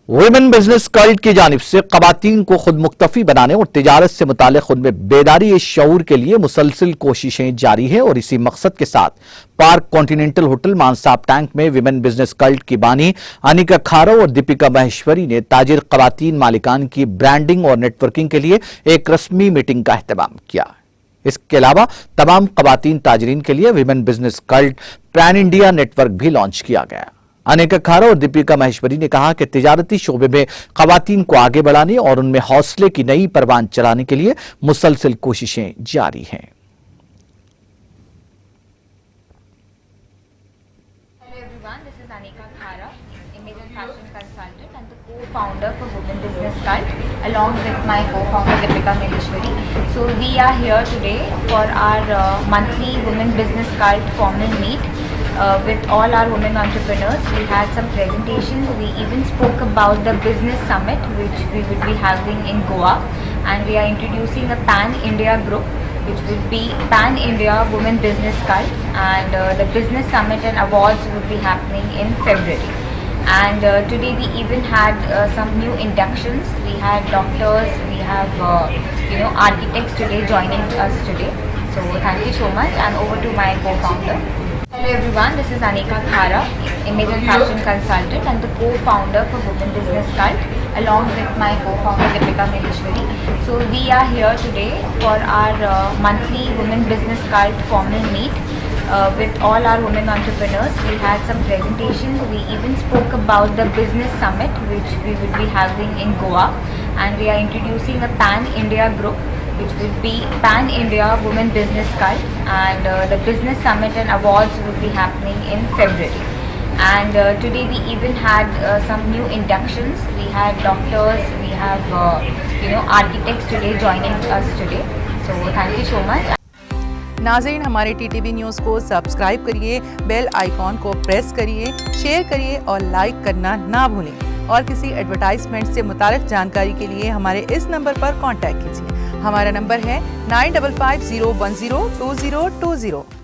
Women business cult की जानिब से खवातीन को खुद मुख्तफी बनाने और तिजारत से मुतालिक उनमें बेदारी शऊर के लिए मुसलसिल कोशिशें जारी है और इसी मकसद के साथ पार्क कॉन्टिनेंटल होटल मानसाब टैंक में विमेन बिजनेस कल्ट की बानी अनिका खारो और दीपिका महेश्वरी ने ताजिर खवातीन मालिकान की ब्रांडिंग और नेटवर्किंग के लिए एक रस्मी मीटिंग का एहतमाम किया। इसके अलावा तमाम खवातीन ताजरीन के लिए women business cult pan India network भी लॉन्च किया गया। अनिका खारा और दीपिका महेश्वरी ने कहा कि तिजारती शोबे में खवातीन को आगे बढ़ाने और उनमें हौसले की नई परवान चलाने के लिए मुसलसिल कोशिशें जारी हैं। Hello everyone, this is Anika Khara, image and fashion consultant and the co-founder for Women Business Cult, along with my co-founder Deepika Maheshwari. So we are here today for our monthly Women Business Cult formal meet with all our women entrepreneurs. We had some presentations. We even spoke about the business summit which we would be having in Goa, and we are introducing a pan-India group which will be Pan-India Women Business Cult, and the business summit and awards will be happening in February. And today we even had some new inductions. We had doctors, we have architects today joining us today. So thank you so much, and over to my co-founder. Hello everyone, this is Anika Khara, image and fashion consultant and the co-founder for Women Business Cult, along with my co-founder Deepika Maheshwari. So we are here today for our monthly Women Business Cult formal meet with all our women entrepreneurs. We had some presentations. We even spoke about the business summit which we would be having in Goa, and we are introducing a pan-India group which will be Pan-India Women Business Cult, and the business summit and awards will be happening in February. And today we even had some new inductions. We had doctors, we have architects today joining us today. So thank you so much. नाज़रीन, हमारे TTV news को subscribe करिए, bell icon को press करिए, share करिए और like करना ना भूलें। और किसी एडवर्टाइजमेंट से मुताल्लिक़ जानकारी के लिए हमारे इस नंबर पर कांटेक्ट कीजिए। हमारा नंबर है 9550102020।